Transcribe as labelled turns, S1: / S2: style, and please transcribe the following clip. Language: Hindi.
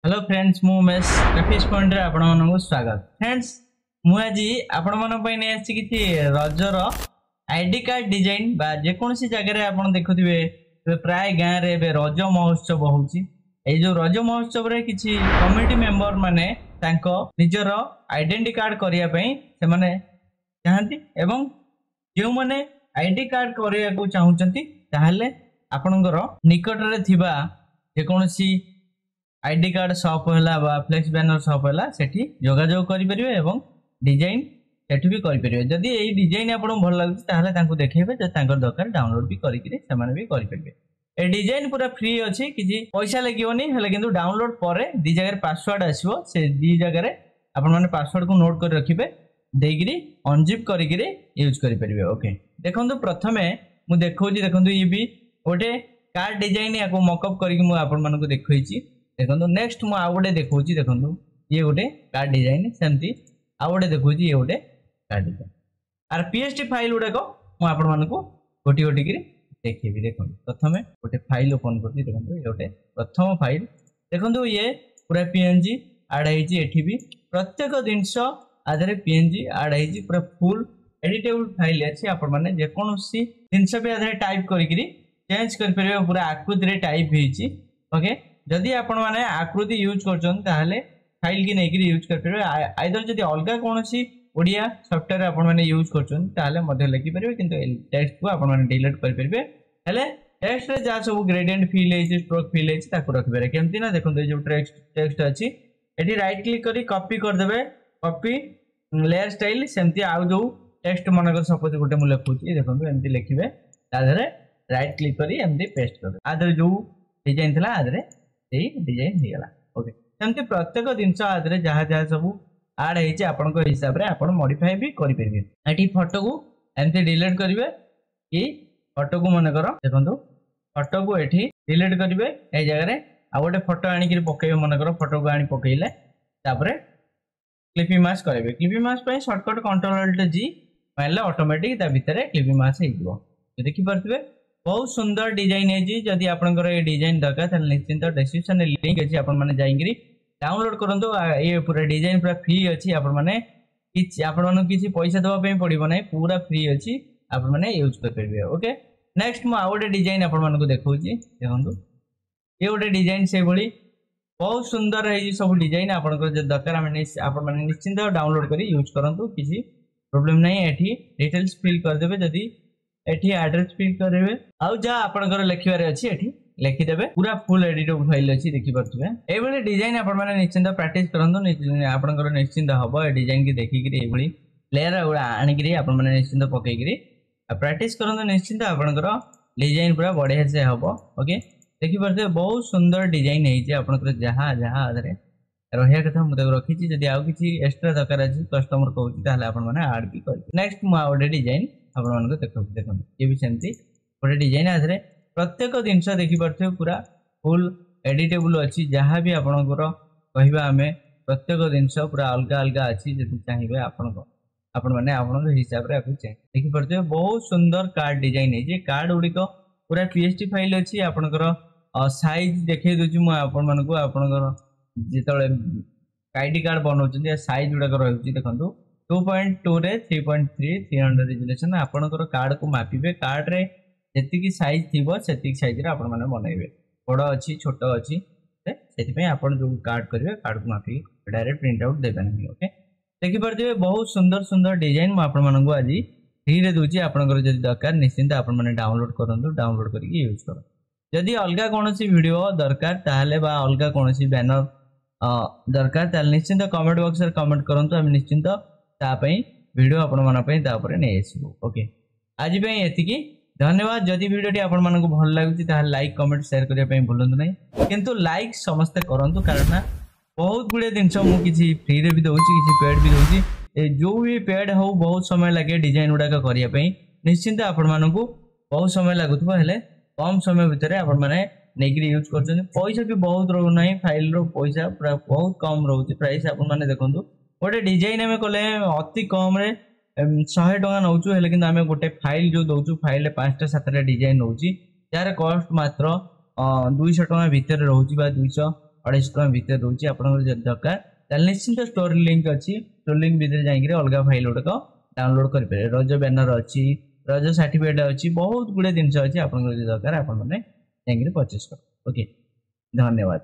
S1: हेलो फ्रेंड्स मु उमेश ग्राफिक्स पॉइंट रे आपण मानक स्वागत। फ्रेंड्स मु आज आपण मानक पई नै आछि किछि रजर आईडी कार्ड डिजाइन बा जे कोनसी जगह रे आपण देखुथिबे प्राय गां रे बे रज महोत्सव होउची। ए जो रज महोत्सव रे किछि कमिटी मेंबर माने तांको निजर आइडेंटिटी कार्ड करिया पई से माने चाहंती एवं जे माने आईडी कार्ड करिया को चाहुचंती ताहले आपणकर निकट रे थिबा जे कोनसी आईडी कार्ड शॉप है बा फ्लेक्स बैनर शॉप है सेठी जोगाजोग करें एवं डिजाइन सेठी भी करें। जदि यही डिजाइन आपको भल लगे ताहले तांको देखेबे जे तांकर दरकार डाउनलोड भी करिकरी सेमाने भी करें। ए डिजाइन पूरा फ्री अच्छी किसी पैसा लगिवनी हेले किंतु डाउनलोड पर दी जगह पासवर्ड आसीबो से दी जगह आपण माने पासवर्ड को नोट कर रखिबे देगिरी अनजिप करिकरी यूज करि परिबे। ओके देखंतु प्रथमे मु देखौजी देखंतु ये भी गोटे कार्ड डिजाइन याको मॉकअप करके मु आपण मानको देखैछि। देखो नेक्स्ट मु आउ गोटे देखो देखो ये गोटे कार्ड डिजाइन सेमती आउ गोटे देखो ये गोटे card design or PST file गुड़ाक मुझे गोटी गोटी देखी। देखो प्रथम गोटे फाइल ओपन कर देखो ये गोटे प्रथम फाइल देखो ये पूरा पीएनजी आड होती भी प्रत्येक जिनस आधार पीएनजी आड हो पूरा फुल एडिटेबल फाइल अच्छी आपण मैंने जेकोसी जिनस भी आधार टाइप करी चेंज कर पूरा आकृति टाइप होती। ओके जदि आपण माने आकृति यूज करछन ताहले फाइल की नेकरी यूज कर परबे आइदर जदि अलगा कोनोसी ओडिया सॉफ्टवेयर आपण माने यूज करछन ताहले मध्ये लिखि परबे किंतु टेक्स्ट को आपण माने डिलीट कर परबे हेले टेक्स्ट रे जा सब ग्रेडियंट फिल है स्ट्रोक फिल है ताको रखबे केमती ना देखो जो टेक्स्ट अछि एठी राइट क्लिक करी कॉपी कर देबे कॉपी लेयर स्टाइल सेमती आउ जो टेक्स्ट मनकर सपोज गोटे मु लिखुची देखो एमती लिखिबे ताधरे राइट क्लिक करी एमती पेस्ट कर आदर जो डिजाइन थला आदरे डिजाइन हो गला। ओके सेमती प्रत्येक जिनस आदि जहाँ जहाँ सब आड होती आपण हिसाब से आप मॉडिफाई भी करेंगे। ये फोटो को एमती डिलीट करेंगे कि फोटो को मनकर देखो फोटो को ये डिलीट करेंगे ये जगह आ गए फोटो आणिक पकड़े मनकर फोटो को आनी पकड़े क्लिपिंग मास्क करेंगे। Clipping mask shortcut control alt G मारे ऑटोमेटिक भितर क्लिपिंग मास्क हो देखिपे बहुत सुंदर डिजाइन है। जदि आपनकर ये डिजाइन दरकार निश्चिंत डिस्क्रिप्शन लिंक अच्छी आपण माने जाइंगरी डाउनलोड करंतु। ये पूरा डिजाइन पूरा फ्री अच्छी आपण माने किछि पैसा देबा पे पड़िबो नै पूरा फ्री अच्छी आपण माने यूज कर परबे। ओके नेक्स्ट मु आ गोटे डिजाइन आपण मानको देखौची देखंतु ये गोटे डिजाइन से भली बहुत सुंदर है सब डिजाइन आपनकर जे दरकार आपण माने निश्चिंत डाउनलोड करी यूज करंतु किछि प्रॉब्लम नै। एठी डिटेल्स फिल कर देबे जदि एठी एड्रेस फिल करेबे आउ जा आपनकर लिखिबारे अछि एठी लिखिदेबे पूरा फुल एडिटेबल फाइल अछि देखि परथुबे। ए भली डिजाइन आपण माने निश्चिंत प्रैक्टिस करंतु आपनकर निश्चिंत हबो ए डिजाइन की देखि करी ए भली लेयर गुडा आनी करी आपण माने निश्चिंत पकई करी प्रैक्टिस करंतु निश्चिंत आपनकर डिजाइन पूरा बढ़िया से हबो। ओके देखि परथुबे बहुत सुंदर डिजाइन है जे आपनकर जहां जहां आदरे रहिया कथा मु देख रखिछि जदि आउ किछि एक्स्ट्रा दरकार अछि कस्टमर कहउछि ताले आपण माने ऐड भी करि। नेक्स्ट मु आ डिजाइन आपण मानको देखो ये भी सेमती गोटे डिजाइन आधे प्रत्येक जिनस देखिपे पूरा फुल एडिटेबल अच्छी जहाँ भी आपणकर कहवा आम प्रत्येक जिनस पूरा अलग अलग अच्छी जब चाहिए आपण मैंने आप हिसाब से देखिपे बहुत सुंदर कार्ड डिजाइन है। कार्ड गुड़िक पूरा पीएसटी फाइल अच्छी आपणकर साइज देखे दूसरी मुझे आपणकर जो आईडी कार्ड बनाऊँ साइज गुड़ाक रही देखो 2.2 रे 3.3 300 रेजोल्यूशन आपनकर कार्ड को मापिबे कार्ड रे जति साइज थिबो सेति साइज रे आपण माने बनाइबे बड़ अछि छोट अछि सेति पे आपण जो कार्ड करिवे कार्ड को मापी डायरेक्ट प्रिंट आउट देबे नहीं। ओके देखि परथिबे बहुत सुंदर सुंदर डिजाइन म आपण मानगो आज फ्री रे दोची आपनकर जदि दरकार निश्चिंत आपण माने डाउनलोड करंतु डाउनलोड करके यूज करो। जदि अलगा कोनोसी वीडियो दरकार ताहले बा अलगा कोनोसी बैनर दरकार ताहले निश्चिंत कमेंट बॉक्स रे कमेंट करंतु हम निश्चिंत वीडियो आपण नहीं आसो। ओके आज एतिकी धन्यवाद। जदि वीडियो आपण मानक भल लगुच लाइक कमेंट शेयर करने भूलु नहीं किंतु लाइक समस्ते करूँ कारण बहुत गुड़े जिन मुझे फ्री रे भी दूसरी किसी पेड भी दूसरी जो भी पेड हो बहुत समय लगे डिजाइन गुड़ाक करने निश्चिंत आपण मानक बहुत समय लगुव हेले कम समय भितर आपण मैंने नहीं यूज कर पैसा भी बहुत रोना फाइल रो पैसा पूरा बहुत कम रोचे प्राइस आपण मैंने देखूँ गोटे डिजाइन आम कले अति कम रे 100 टका नौचु हेले किंतु आम गोटे फाइल जो दौचु फाइल 5टा 7टा डिजाइन नौची यार कॉस्ट मात्र 200 टका भितर रोची बा 200 250 भितर रोचे आपन जब दरकार ताल निश्चिंत स्टोर लिंक अच्छी स्टोर लिंक भितर जाइए अलग फाइल गुड़ाक डाउनलोड करेंगे रज बैनर अच्छी रज सर्टिफिकेट अच्छी बहुत गुड़े जिन अच्छी आप दरकार आपने परचेस कर ओके धन्यवाद।